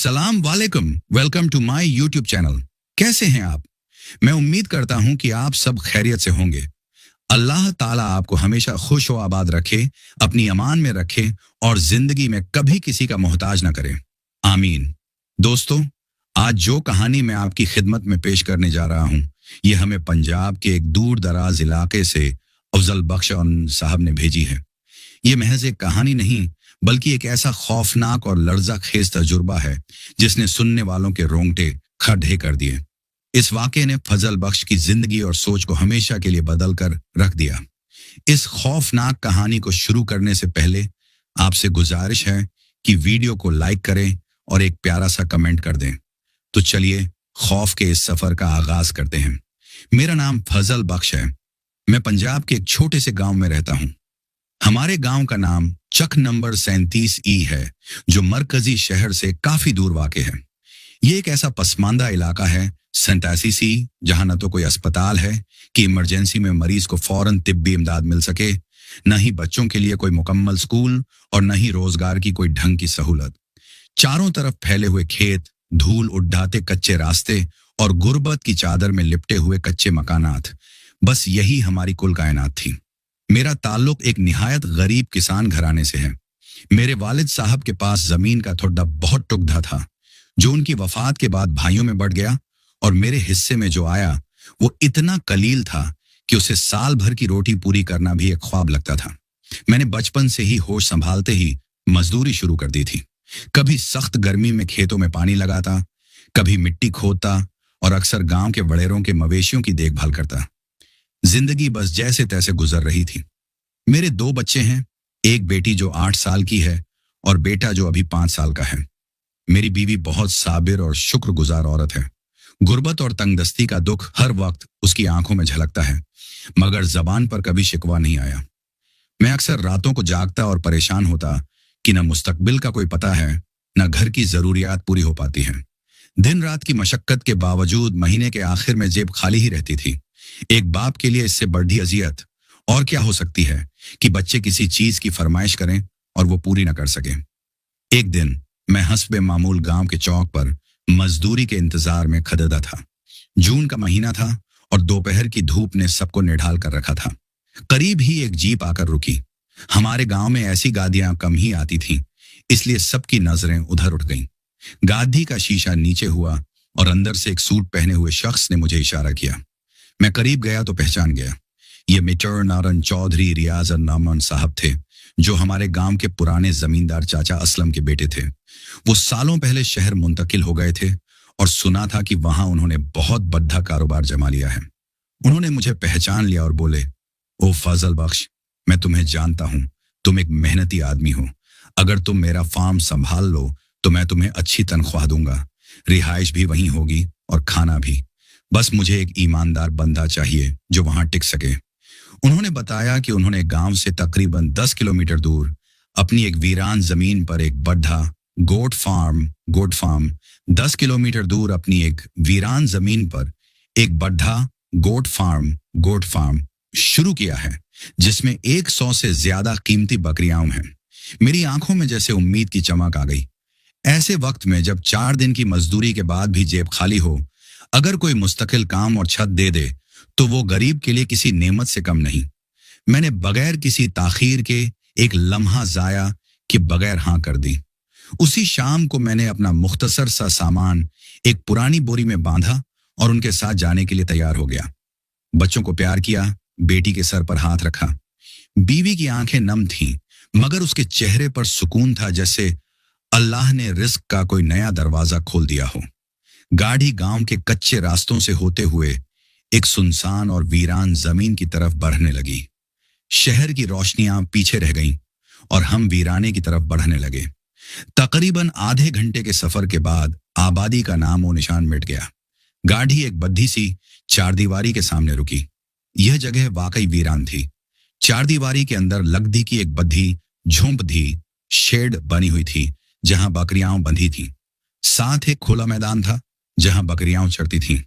अस्सलाम वालेकुम। Welcome to my YouTube channel. कैसे हैं आप? मैं उम्मीद करता हूं कि आप सब खैरियत से होंगे। अल्लाह ताला आपको हमेशा खुश व आबाद रखे, अपनी अमान में रखे और जिंदगी में कभी किसी का मोहताज ना करे। आमीन। दोस्तों, आज जो कहानी मैं आपकी खिदमत में पेश करने जा रहा हूं, ये हमें पंजाब के एक दूर दराज इलाके से अफजल बख्श साहब ने भेजी है। ये महज एक कहानी नहीं, बल्कि एक ऐसा खौफनाक और लर्जा खेज तजुर्बा है जिसने सुनने वालों के रोंगटे खड़े कर दिए। इस वाक़े ने फजल बख्श की जिंदगी और सोच को हमेशा के लिए बदल कर रख दिया। इस खौफनाक कहानी को शुरू करने से पहले आपसे गुजारिश है कि वीडियो को लाइक करें और एक प्यारा सा कमेंट कर दें। तो चलिए खौफ के इस सफर का आगाज करते हैं। मेरा नाम फजल बख्श है। मैं पंजाब के एक छोटे से गांव में रहता हूं। हमारे गांव का नाम चक नंबर 37E है, जो मरकजी शहर से काफी दूर वाक़ है। ये एक ऐसा पसमानदा इलाका है 87C, जहां न तो कोई अस्पताल है कि इमरजेंसी में मरीज को फौरन तिब्बी इमदाद मिल सके, न ही बच्चों के लिए कोई मुकम्मल स्कूल और न ही रोजगार की कोई ढंग की सहूलत। चारों तरफ फैले हुए खेत, धूल उड़ाते कच्चे रास्ते और गुर्बत की चादर में लिपटे हुए कच्चे मकानात, बस यही हमारी कुल कायनात थी। मेरा ताल्लुक एक निहायत गरीब किसान घराने से है। मेरे वालिद साहब के पास जमीन का थोड़ा बहुत टुकड़ा था, जो उनकी वफात के बाद भाइयों में बढ़ गया, और मेरे हिस्से में जो आया वो इतना कलील था कि उसे साल भर की रोटी पूरी करना भी एक ख्वाब लगता था। मैंने बचपन से ही होश संभालते ही मजदूरी शुरू कर दी थी। कभी सख्त गर्मी में खेतों में पानी लगाता, कभी मिट्टी खोदता और अक्सर गांव के वड़ेरों के मवेशियों की देखभाल करता। जिंदगी बस जैसे तैसे गुजर रही थी। मेरे 2 बच्चे हैं, एक बेटी जो 8 साल की है और बेटा जो अभी 5 साल का है। मेरी बीवी बहुत साबिर और शुक्रगुजार औरत है। गुर्बत और तंगदस्ती का दुख हर वक्त उसकी आंखों में झलकता है, मगर जबान पर कभी शिकवा नहीं आया। मैं अक्सर रातों को जागता और परेशान होता कि न मुस्तकबिल का कोई पता है, न घर की जरूरियात पूरी हो पाती हैं। दिन रात की मशक्कत के बावजूद महीने के आखिर में जेब खाली ही रहती थी। एक बाप के लिए इससे बढ़ी अजियत और क्या हो सकती है कि बच्चे किसी चीज की फरमाइश करें और वो पूरी न कर सके। एक दिन मैं हस्बे मामूल गांव के चौक पर मजदूरी के इंतजार में खददा था। जून का महीना था और दोपहर की धूप ने सबको निढाल कर रखा था। करीब ही एक जीप आकर रुकी। हमारे गांव में ऐसी गादियां कम ही आती थीं, इसलिए सबकी नजरें उधर उठ गईं। गादी का शीशा नीचे हुआ और अंदर से एक सूट पहने हुए शख्स ने मुझे इशारा किया। मैं करीब गया तो पहचान गया। ये मिटर नारन चौधरी रियाज नामन साहब थे, जो हमारे गांव के पुराने जमींदार चाचा असलम के बेटे थे। वो सालों पहले शहर मुंतकिल हो गए थे और सुना था कि वहां उन्होंने बहुत बड़ा कारोबार जमा लिया है। उन्होंने मुझे पहचान लिया और बोले, ओ फजल बख्श, मैं तुम्हें जानता हूं, तुम एक मेहनती आदमी हो। अगर तुम मेरा फार्म संभाल लो तो मैं तुम्हें अच्छी तनख्वाह दूंगा, रिहाइश भी वहीं होगी और खाना भी। बस मुझे एक ईमानदार बंदा चाहिए जो वहां टिक सके। उन्होंने बताया कि उन्होंने गांव से तकरीबन 10 किलोमीटर दूर अपनी एक वीरान जमीन पर एक बड़ा गोट फार्म 10 किलोमीटर दूर अपनी एक वीरान जमीन पर एक बड़ा गोट फार्म शुरू किया है, जिसमें 100 से ज्यादा कीमती बकरियां हैं। मेरी आंखों में जैसे उम्मीद की चमक आ गई। ऐसे वक्त में जब 4 दिन की मजदूरी के बाद भी जेब खाली हो, अगर कोई मुस्तकिल काम और छत दे दे तो वो गरीब के लिए किसी नेमत से कम नहीं। मैंने बगैर किसी ताखीर के, एक लम्हा जाया कि बगैर हाँ कर दी। उसी शाम को मैंने अपना मुख्तसर सा सामान एक पुरानी बोरी में बांधा और उनके साथ जाने के लिए तैयार हो गया। बच्चों को प्यार किया, बेटी के सर पर हाथ रखा। बीवी की आंखें नम थीं, मगर उसके चेहरे पर सुकून था, जैसे अल्लाह ने रिस्क का कोई नया दरवाजा खोल दिया हो। गाड़ी गांव के कच्चे रास्तों से होते हुए एक सुनसान और वीरान जमीन की तरफ बढ़ने लगी। शहर की रोशनियां पीछे रह गईं और हम वीराने की तरफ बढ़ने लगे। तकरीबन आधे घंटे के सफर के बाद आबादी का नामो निशान मिट गया। गाड़ी एक बद्धी सी चारदीवारी के सामने रुकी। यह जगह वाकई वीरान थी। चारदीवारी के अंदर लकड़ी की एक बद्धी झोंपड़ी शेड बनी हुई थी, जहां बकरियां बंधी थीं। साथ एक खुला मैदान था जहां बकरियां चरती थीं।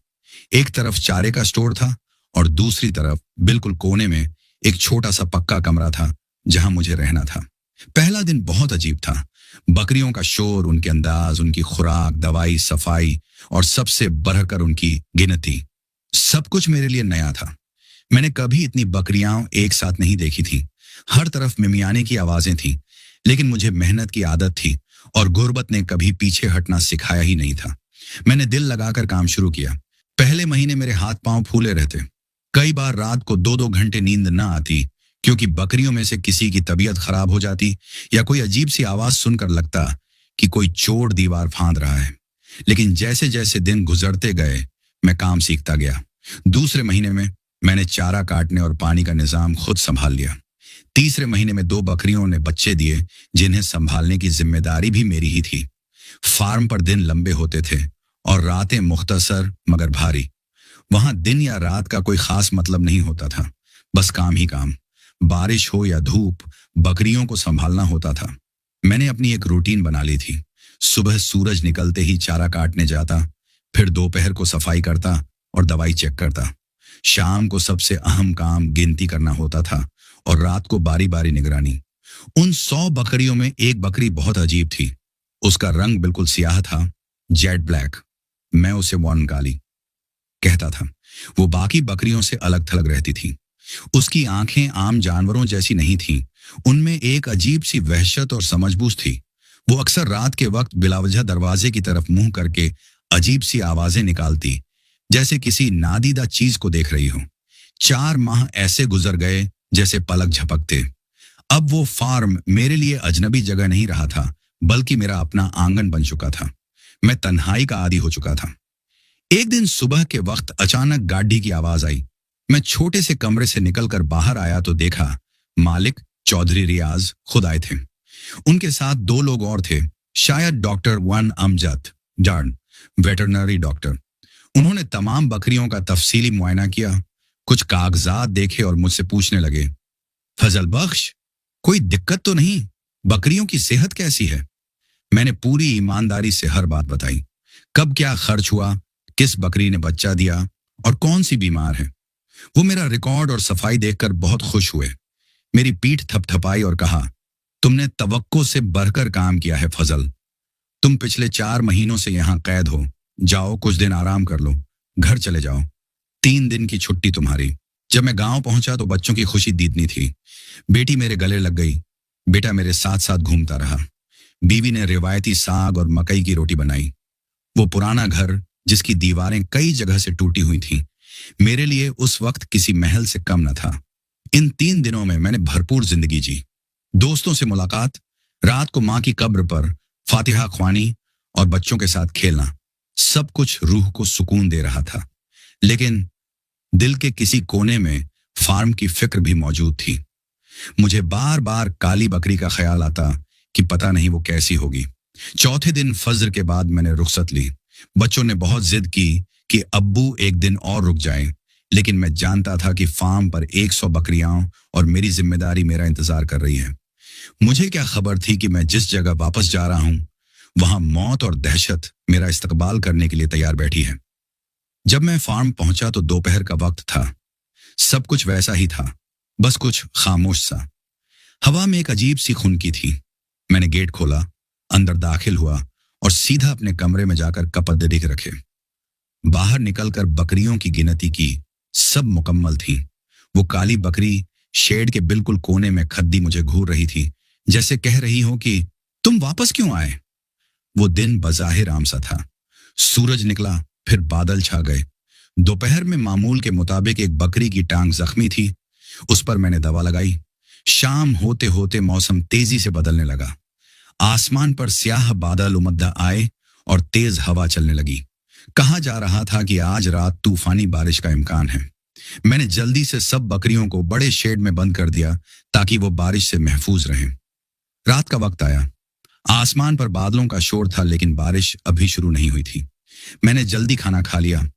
एक तरफ चारे का स्टोर था और दूसरी तरफ बिल्कुल कोने में एक छोटा सा पक्का कमरा था जहां मुझे रहना था। पहला दिन बहुत अजीब था। बकरियों का शोर, उनके अंदाज, उनकी खुराक, दवाई, सफाई और सबसे बढ़कर उनकी गिनती, सब कुछ मेरे लिए नया था। मैंने कभी इतनी बकरियां एक साथ नहीं देखी थी। हर तरफ मिमियाने की आवाजें थीं, लेकिन मुझे मेहनत की आदत थी और गुर्बत ने कभी पीछे हटना सिखाया ही नहीं था। मैंने दिल लगाकर काम शुरू किया। पहले महीने मेरे हाथ पांव फूले रहते। कई बार रात को 2-2 घंटे नींद न आती, क्योंकि बकरियों में से किसी की तबीयत खराब हो जाती या कोई अजीब सी आवाज सुनकर लगता कि कोई चोर दीवार फांद रहा है। लेकिन जैसे जैसे दिन गुजरते गए, मैं काम सीखता गया। दूसरे महीने में मैंने चारा काटने और पानी का निजाम खुद संभाल लिया। तीसरे महीने में 2 बकरियों ने बच्चे दिए, जिन्हें संभालने की जिम्मेदारी भी मेरी ही थी। फार्म पर दिन लंबे होते थे और रातें मुख्तसर मगर भारी। वहां दिन या रात का कोई खास मतलब नहीं होता था, बस काम ही काम। बारिश हो या धूप, बकरियों को संभालना होता था। मैंने अपनी एक रूटीन बना ली थी। सुबह सूरज निकलते ही चारा काटने जाता, फिर दोपहर को सफाई करता और दवाई चेक करता। शाम को सबसे अहम काम गिनती करना होता था और रात को बारी बारी निगरानी। उन 100 बकरियों में एक बकरी बहुत अजीब थी। उसका रंग बिल्कुल सियाह था, जेट ब्लैक। मैं उसे वॉन काली कहता था। वो बाकी बकरियों से अलग थलग रहती थी। उसकी आंखें आम जानवरों जैसी नहीं थीं। उनमें एक अजीब सी वहशत और समझबूझ थी। वो अक्सर रात के वक्त बिलावजह दरवाजे की तरफ मुंह करके अजीब सी आवाजें निकालती, जैसे किसी नादीदा चीज को देख रही हो। 4 माह ऐसे गुजर गए जैसे पलक झपकते। अब वो फार्म मेरे लिए अजनबी जगह नहीं रहा था, बल्कि मेरा अपना आंगन बन चुका था। मैं तन्हाई का आदी हो चुका था। एक दिन सुबह के वक्त अचानक गाड़ी की आवाज आई। मैं छोटे से कमरे से निकलकर बाहर आया तो देखा मालिक चौधरी रियाज खुद आए थे। उनके साथ 2 लोग और थे, शायद डॉक्टर वन अमजद डार्न, वेटरनरी डॉक्टर। उन्होंने तमाम बकरियों का तफसीली मुआयना किया, कुछ कागजात देखे और मुझसे पूछने लगे, फजल बख्श, कोई दिक्कत तो नहीं? बकरियों की सेहत कैसी है? मैंने पूरी ईमानदारी से हर बात बताई। कब क्या खर्च हुआ, किस बकरी ने बच्चा दिया और कौन सी बीमार है। वो मेरा रिकॉर्ड और सफाई देखकर बहुत खुश हुए। मेरी पीठ थपथपाई और कहा, तुमने तवक्को से बढ़कर काम किया है फजल। तुम पिछले 4 महीनों से यहाँ कैद हो। जाओ, कुछ दिन आराम कर लो, घर चले जाओ। 3 दिन की छुट्टी तुम्हारी। जब मैं गांव पहुंचा तो बच्चों की खुशी दीदनी थी। बेटी मेरे गले लग गई। बेटा मेरे साथ साथ घूमता रहा। बीवी ने रिवायती साग और मकई की रोटी बनाई। वो पुराना घर, जिसकी दीवारें कई जगह से टूटी हुई थीं, मेरे लिए उस वक्त किसी महल से कम न था। इन 3 दिनों में मैंने भरपूर जिंदगी जी। दोस्तों से मुलाकात, रात को माँ की कब्र पर फातिहा ख्वानी और बच्चों के साथ खेलना, सब कुछ रूह को सुकून दे रहा था। लेकिन दिल के किसी कोने में फार्म की फिक्र भी मौजूद थी। मुझे बार बार काली बकरी का ख्याल आता कि पता नहीं वो कैसी होगी। चौथे दिन फज्र के बाद मैंने रुखसत ली। बच्चों ने बहुत जिद की कि अब्बू एक दिन और रुक जाएं, लेकिन मैं जानता था कि फार्म पर 100 बकरियां और मेरी जिम्मेदारी मेरा इंतजार कर रही है। मुझे क्या खबर थी कि मैं जिस जगह वापस जा रहा हूं, वहां मौत और दहशत मेरा इस्तकबाल करने के लिए तैयार बैठी है। जब मैं फार्म पहुंचा तो दोपहर का वक्त था। सब कुछ वैसा ही था, बस कुछ खामोश सा। हवा में एक अजीब सी खुनकी थी। मैंने गेट खोला, अंदर दाखिल हुआ और सीधा अपने कमरे में जाकर कपड़े दिख रखे। बाहर निकलकर बकरियों की गिनती की, सब मुकम्मल थी। वो काली बकरी शेड के बिल्कुल कोने में खद्दी मुझे घूर रही थी, जैसे कह रही हो कि तुम वापस क्यों आए। वो दिन बज़ाहिर आम सा था। सूरज निकला, फिर बादल छा गए। दोपहर में मामूल के मुताबिक एक बकरी की टांग जख्मी थी, उस पर मैंने दवा लगाई। शाम होते होते मौसम तेजी से बदलने लगा। आसमान पर स्याह बादल उमद्दा आए और तेज हवा चलने लगी। कहा जा रहा था कि आज रात तूफानी बारिश का इम्कान है। मैंने जल्दी से सब बकरियों को बड़े शेड में बंद कर दिया ताकि वो बारिश से महफूज रहें। रात का वक्त आया। आसमान पर बादलों का शोर था, लेकिन बारिश अभी शुरू नहीं हुई थी। मैंने जल्दी खाना खा लिया,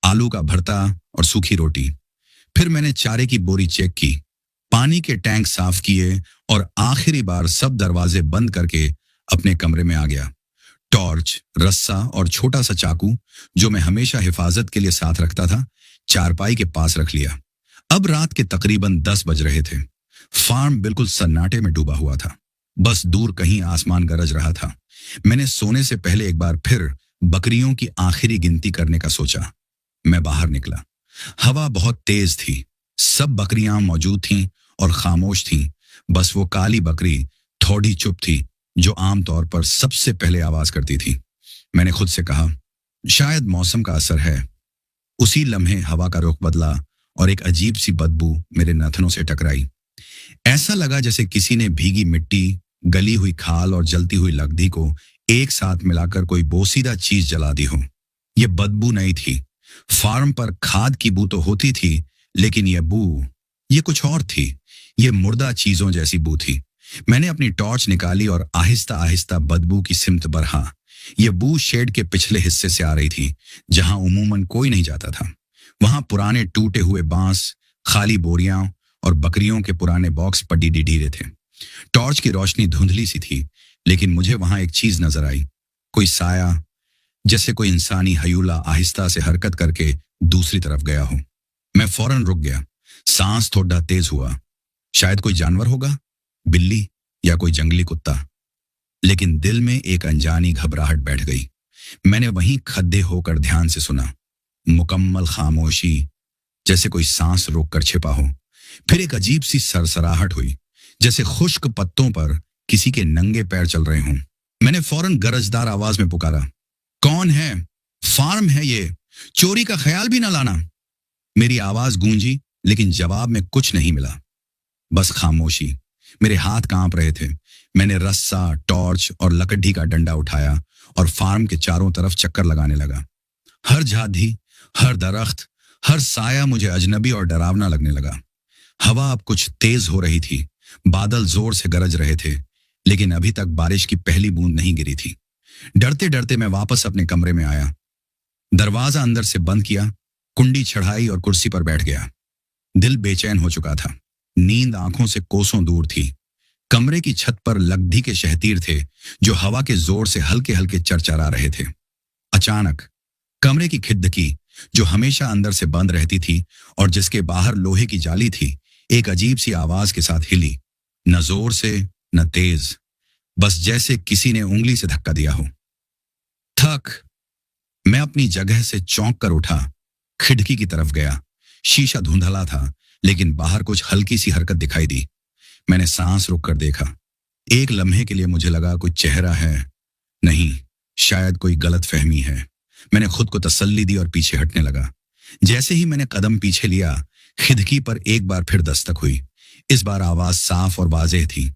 आलू का भरता और सूखी रोटी। फिर मैंने चारे की बोरी चेक की, पानी के टैंक साफ किए और आखिरी बार सब दरवाजे बंद करके अपने कमरे में आ गया। टॉर्च, रस्सा और छोटा सा चाकू, जो मैं हमेशा हिफाजत के लिए साथ रखता था, चारपाई के पास रख लिया। अब रात के तकरीबन 10 बज रहे थे। फार्म बिल्कुल सन्नाटे में डूबा हुआ था। बस दूर कहीं आसमान गरज रहा था। मैंने सोने से पहले एक बार फिर बकरियों की आखिरी गिनती करने का सोचा। मैं बाहर निकला। हवा बहुत तेज थी। सब बकरियां मौजूद थीं और खामोश थीं। बस वो काली बकरी थोड़ी चुप थी जो आमतौर पर सबसे पहले आवाज करती थी। मैंने खुद से कहा, शायद मौसम का असर है। उसी लम्हे हवा का रुख बदला और एक अजीब सी बदबू मेरे नाखूनों से टकराई। ऐसा लगा जैसे किसी ने भीगी मिट्टी, गली हुई खाल और जलती हुई लकड़ी को एक साथ मिलाकर कोई बोसीदा चीज जला दी हो। ये बदबू नहीं थी। फार्म पर खाद की बू तो होती थी, लेकिन ये कुछ और थी। ये मुर्दा चीजों जैसी बू थी। मैंने अपनी टॉर्च निकाली और आहिस्ता आहिस्ता बदबू की सिमत बढ़ा। ये बू शेड के पिछले हिस्से से आ रही थी, जहां उमूमन कोई नहीं जाता था। वहां पुराने टूटे हुए बांस, खाली बोरियां और बकरियों के पुराने बॉक्स पड्डी ढीरे थे। टॉर्च की रोशनी धुंधली सी थी, लेकिन मुझे वहां एक चीज नजर आई। कोई साया, जैसे कोई इंसानी हयूला आहिस्ता से हरकत करके दूसरी तरफ गया हो। मैं फौरन रुक गया। सांस थोड़ा तेज हुआ। शायद कोई जानवर होगा, बिल्ली या कोई जंगली कुत्ता। लेकिन दिल में एक अनजानी घबराहट बैठ गई। मैंने वहीं खड्डे होकर ध्यान से सुना। मुकम्मल खामोशी, जैसे कोई सांस रोककर छिपा हो। फिर एक अजीब सी सरसराहट हुई, जैसे खुश्क पत्तों पर किसी के नंगे पैर चल रहे हों। मैंने फौरन गरजदार आवाज में पुकारा, कौन है? फार्म है ये, चोरी का ख्याल भी ना लाना। मेरी आवाज गूंजी, लेकिन जवाब में कुछ नहीं मिला, बस खामोशी। मेरे हाथ कांप रहे थे। मैंने रस्सा, टॉर्च और लकड़ी का डंडा उठाया और फार्म के चारों तरफ चक्कर लगाने लगा। हर झाड़ी, हर दरख्त, हर साया मुझे अजनबी और डरावना लगने लगा। हवा अब कुछ तेज हो रही थी। बादल जोर से गरज रहे थे, लेकिन अभी तक बारिश की पहली बूंद नहीं गिरी थी। डरते डरते मैं वापस अपने कमरे में आया। दरवाजा अंदर से बंद किया, कुंडी चढ़ाई और कुर्सी पर बैठ गया। दिल बेचैन हो चुका था। नींद आंखों से कोसों दूर थी। कमरे की छत पर लकड़ी के शहतीर थे, जो हवा के जोर से हल्के हल्के चरचरा रहे थे। अचानक कमरे की खिड़की, जो हमेशा अंदर से बंद रहती थी और जिसके बाहर लोहे की जाली थी, एक अजीब सी आवाज के साथ हिली। न जोर से न तेज, बस जैसे किसी ने उंगली से धक्का दिया हो। थक। मैं अपनी जगह से चौंक कर उठा, खिड़की की तरफ गया। शीशा धुंधला था, लेकिन बाहर कुछ हल्की सी हरकत दिखाई दी। मैंने सांस रोक कर देखा। एक लम्हे के लिए मुझे लगा कोई चेहरा है। नहीं, शायद कोई गलत फहमी है। मैंने खुद को तसल्ली दी और पीछे हटने लगा। जैसे ही मैंने कदम पीछे लिया, खिड़की पर एक बार फिर दस्तक हुई। इस बार आवाज साफ और वाज़ेह थी।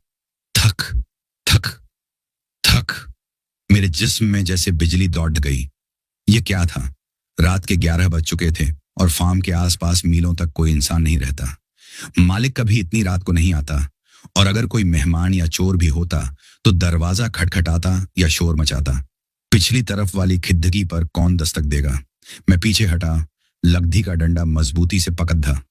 थक थक थक। मेरे जिस्म में जैसे बिजली दौड़ गई। ये क्या था? रात के 11 बज चुके थे और फार्म के आसपास मीलों तक कोई इंसान नहीं रहता। मालिक कभी इतनी रात को नहीं आता, और अगर कोई मेहमान या चोर भी होता तो दरवाजा खटखटाता या शोर मचाता। पिछली तरफ वाली खिड़की पर कौन दस्तक देगा? मैं पीछे हटा। लकड़ी का डंडा मजबूती से पकड़ा,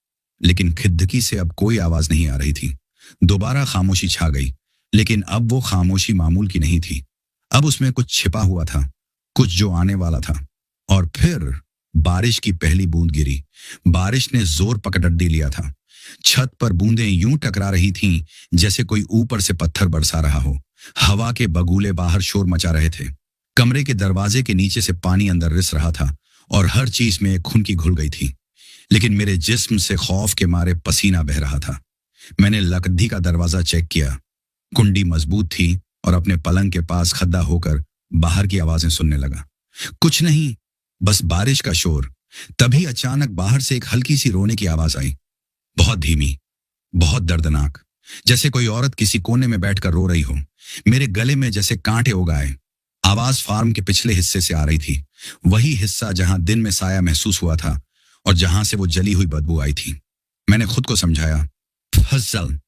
लेकिन खिड़की से अब कोई आवाज नहीं आ रही थी। दोबारा खामोशी छा गई, लेकिन अब वो खामोशी मामूल की नहीं थी। अब उसमें कुछ छिपा हुआ था, कुछ जो आने वाला था। और फिर बारिश की पहली बूंद गिरी। बारिश ने जोर पकड़ लिया था। छत पर बूंदें यूं टकरा रही थीं जैसे कोई ऊपर से पत्थर बरसा रहा हो। हवा के बगुले बाहर शोर मचा रहे थे। कमरे के दरवाजे के नीचे से पानी अंदर रिस रहा था और हर चीज में एक खुनकी घुल गई थी। लेकिन मेरे जिस्म से खौफ के मारे पसीना बह रहा था। मैंने लकड़ी का दरवाजा चेक किया। कुंडी मजबूत थी और अपने पलंग के पास खड्डा होकर बाहर की आवाजें सुनने लगा। कुछ नहीं, बस बारिश का शोर। तभी अचानक बाहर से एक हल्की सी रोने की आवाज आई। बहुत धीमी, बहुत दर्दनाक, जैसे कोई औरत किसी कोने में बैठकर रो रही हो। मेरे गले में जैसे कांटे उग आए। आवाज फार्म के पिछले हिस्से से आ रही थी, वही हिस्सा जहां दिन में साया महसूस हुआ था और जहां से वो जली हुई बदबू आई थी। मैंने खुद को समझाया, फजल,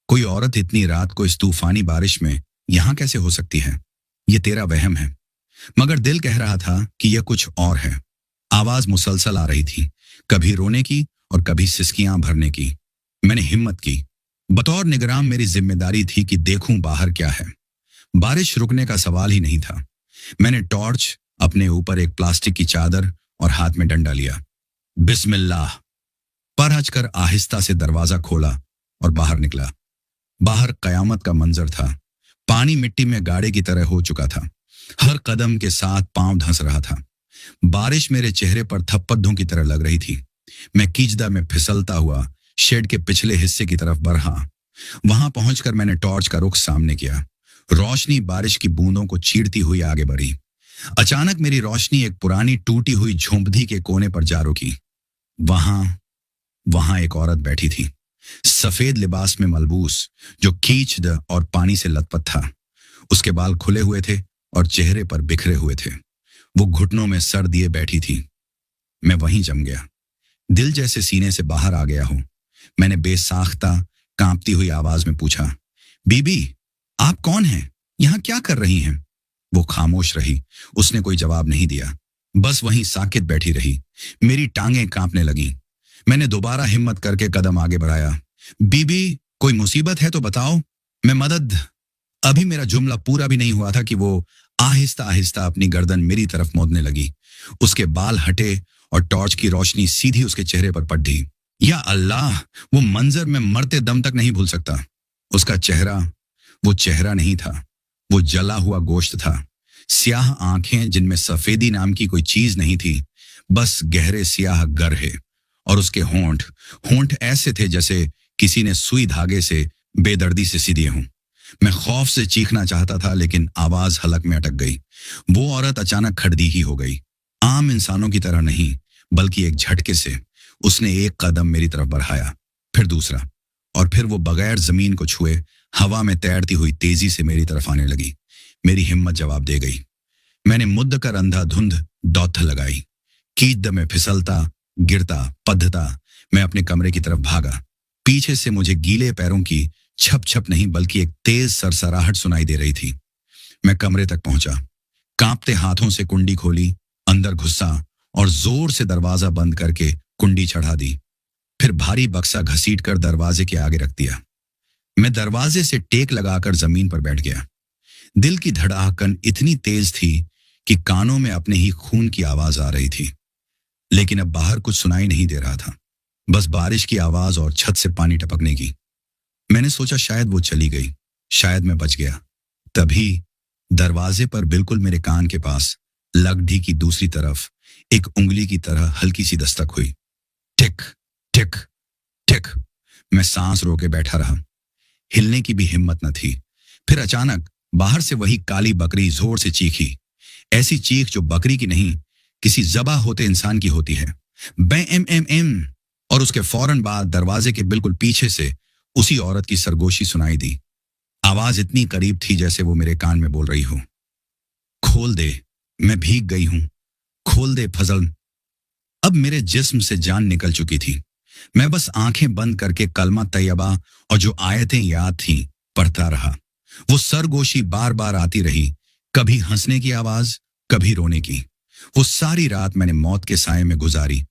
कोई औरत इतनी रात को इस तूफानी बारिश में यहां कैसे हो सकती है? ये तेरा वहम है। मगर दिल कह रहा था कि यह कुछ और है। आवाज मुसलसल आ रही थी, कभी रोने की और कभी सिसकियां भरने की। मैंने हिम्मत की। बतौर निगरान मेरी जिम्मेदारी थी कि देखूं बाहर क्या है। बारिश रुकने का सवाल ही नहीं था। मैंने टॉर्च, अपने ऊपर एक प्लास्टिक की चादर और हाथ में डंडा लिया। बिस्मिल्लाह परहच कर आहिस्ता से दरवाजा खोला और बाहर निकला। बाहर कयामत का मंजर था। पानी मिट्टी में गाड़े की तरह हो चुका था। हर कदम के साथ पांव धंस रहा था। बारिश मेरे चेहरे पर थप्पड़ों की तरह लग रही थी। मैं कीचड़ा में फिसलता हुआ शेड के पिछले हिस्से की तरफ बढ़ा। वहां पहुंचकर मैंने टॉर्च का रुख सामने किया। रोशनी बारिश की बूंदों को चीरती हुई आगे बढ़ी। अचानक मेरी रोशनी एक पुरानी टूटी हुई झोंपड़ी के कोने पर जा रुकी। वहां वहां एक औरत बैठी थी, सफेद लिबास में मलबूस, जो कीचड़ और पानी से लथपथ था। उसके बाल खुले हुए थे और चेहरे पर बिखरे हुए थे। वो घुटनों में सर दिए बैठी थी। मैं वहीं जम गया। दिल जैसे सीने से बाहर आ गया हो। मैंने बेसाख्ता कांपती हुई आवाज में पूछा, बीबी, आप कौन हैं? यहां क्या कर रही हैं? वो खामोश रही। उसने कोई जवाब नहीं दिया, बस वहीं साकित बैठी रही। मेरी टांगें कांपने लगीं। मैंने दोबारा हिम्मत करके कदम आगे बढ़ाया। बीबी, कोई मुसीबत है तो बताओ, मैं मदद। अभी मेरा जुमला पूरा भी नहीं हुआ था कि वो आहिस्ता आहिस्ता अपनी गर्दन मेरी तरफ मोड़ने लगी। उसके बाल हटे और टॉर्च की रोशनी सीधी उसके चेहरे पर पड़ दी। या अल्लाह, वो मंजर मैं मरते दम तक नहीं भूल सकता। उसका चेहरा वो चेहरा नहीं था, वो जला हुआ गोश्त था। स्याह आंखें जिनमें सफेदी नाम की कोई चीज नहीं थी, बस गहरे स्याह गरहें। और उसके होंठ होंठ ऐसे थे जैसे किसी ने सुई धागे से बेदर्दी से सी दिए हों। मैं खौफ से चीखना चाहता था, लेकिन आवाज हलक में अटक गई। वो औरत अचानक खड़ी ही हो गई। आम इंसानों की तरह नहीं, बल्कि एक झटके से उसने एक कदम मेरी तरफ बढ़ाया, फिर दूसरा, और फिर वो बगैर जमीन को छुए हवा में तैरती हुई तेजी से मेरी तरफ आने लगी। मेरी हिम्मत जवाब दे गई। मैंने मुद्द कर अंधाधुंध दौड़ लगाई। कीचड़ में फिसलता, गिरता, पद्धता मैं अपने कमरे की तरफ भागा। पीछे से मुझे गीले पैरों की छप छप नहीं, बल्कि एक तेज सरसराहट सुनाई दे रही थी। मैं कमरे तक पहुंचा, कांपते हाथों से कुंडी खोली, अंदर घुसा और जोर से दरवाजा बंद करके कुंडी चढ़ा दी। फिर भारी बक्सा घसीट कर दरवाजे के आगे रख दिया। मैं दरवाजे से टेक लगाकर जमीन पर बैठ गया। दिल की धड़ाकन इतनी तेज थी कि कानों में अपने ही खून की आवाज आ रही थी। लेकिन अब बाहर कुछ सुनाई नहीं दे रहा था, बस बारिश की आवाज और छत से पानी टपकने की। मैंने सोचा शायद वो चली गई, शायद मैं बच गया। तभी दरवाजे पर बिल्कुल मेरे कान के पास लगढी की दूसरी तरफ एक उंगली की तरह हल्की सी दस्तक हुई। टिक टिक टिक। मैं सांस रोके बैठा रहा, हिलने की भी हिम्मत न थी। फिर अचानक बाहर से वही काली बकरी जोर से चीखी। ऐसी चीख जो बकरी की नहीं, किसी ज़बा होते इंसान की होती है। बै एम एम एम। और उसके फौरन बाद दरवाजे के बिल्कुल पीछे से उसी औरत की सरगोशी सुनाई दी। आवाज इतनी करीब थी जैसे वो मेरे कान में बोल रही हो, खोल दे, मैं भीग गई हूं, खोल दे फजल। अब मेरे जिस्म से जान निकल चुकी थी। मैं बस आंखें बंद करके कलमा तैयबा और जो आयतें याद थीं पढ़ता रहा। वो सरगोशी बार बार आती रही, कभी हंसने की आवाज, कभी रोने की। वो सारी रात मैंने मौत के साए में गुजारी।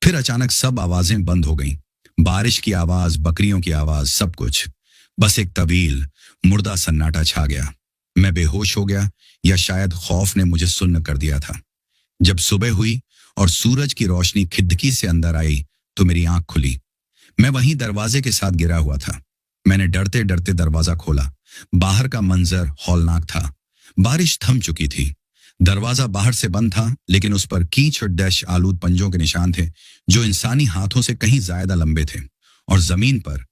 फिर अचानक सब आवाजें बंद हो गईं। बारिश की आवाज, बकरियों की आवाज, सब कुछ। बस एक तवील मुर्दा सन्नाटा छा गया। मैं बेहोश हो गया, या शायद खौफ ने मुझे सुन्न कर दिया था। जब सुबह हुई और सूरज की रोशनी खिड़की से अंदर आई तो मेरी आंख खुली। मैं वहीं दरवाजे के साथ गिरा हुआ था। मैंने डरते डरते दरवाजा खोला। बाहर का मंजर हौलनाक था। बारिश थम चुकी थी। दरवाजा बाहर से बंद था, लेकिन उस पर कीच और डैश आलूद पंजों के निशान थे, जो इंसानी हाथों से कहीं ज्यादा लंबे थे। और जमीन पर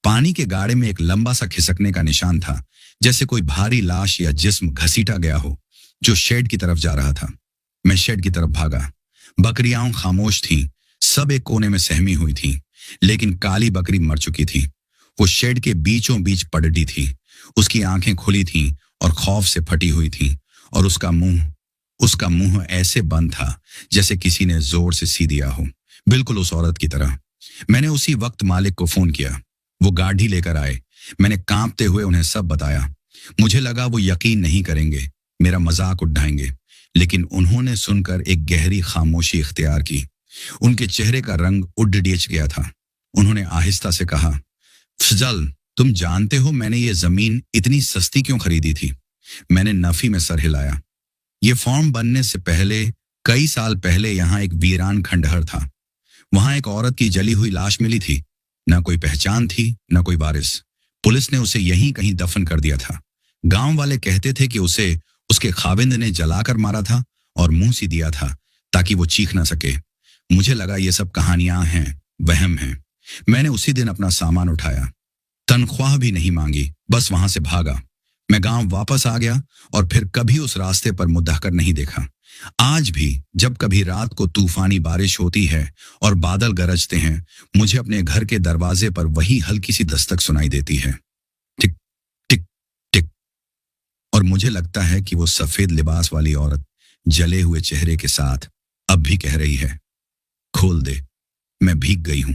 पानी के गाड़े में एक लंबा सा खिसकने का निशान था, जैसे कोई भारी लाश या जिस्म घसीटा गया हो, जो शेड की तरफ जा रहा था। मैं शेड की तरफ भागा। बकरियां खामोश थीं, सब एक कोने में सहमी हुई थीं, लेकिन काली बकरी मर चुकी थी। वो शेड के बीचों बीच पड़ती थी। उसकी आंखें खुली थीं और खौफ से फटी हुई थीं, और उसका मुंह ऐसे बंद था जैसे किसी ने जोर से सी दिया हो, बिल्कुल उस औरत की तरह। मैंने उसी वक्त मालिक को फोन किया। वो गाड़ी लेकर आए। मैंने कांपते हुए उन्हें सब बताया। मुझे लगा वो यकीन नहीं करेंगे, मेरा मजाक उड़ाएंगे, लेकिन उन्होंने सुनकर एक गहरी खामोशी इख्तियार की। उनके चेहरे का रंग उड़ गया था। उन्होंने आहिस्ता से कहा, फजल, तुम जानते हो मैंने ये जमीन इतनी सस्ती क्यों खरीदी थी? मैंने नफी में सर हिलाया। ये फॉर्म बनने से पहले, कई साल पहले, यहाँ एक वीरान खंडहर था। वहां एक औरत की जली हुई लाश मिली थी। न कोई पहचान थी, न कोई वारिस। पुलिस ने उसे यहीं कहीं दफन कर दिया था। गांव वाले कहते थे कि उसे उसके खाविंद ने जलाकर मारा था और मुंह सी दिया था ताकि वो चीख ना सके। मुझे लगा ये सब कहानियां हैं, वहम हैं। मैंने उसी दिन अपना सामान उठाया, तनख्वाह भी नहीं मांगी, बस वहां से भागा। मैं गांव वापस आ गया और फिर कभी उस रास्ते पर मुद्दा कर नहीं देखा। आज भी जब कभी रात को तूफानी बारिश होती है और बादल गरजते हैं, मुझे अपने घर के दरवाजे पर वही हल्की सी दस्तक सुनाई देती है, टिक टिक टिक। और मुझे लगता है कि वो सफेद लिबास वाली औरत जले हुए चेहरे के साथ अब भी कह रही है, खोल दे, मैं भीग गई हूं।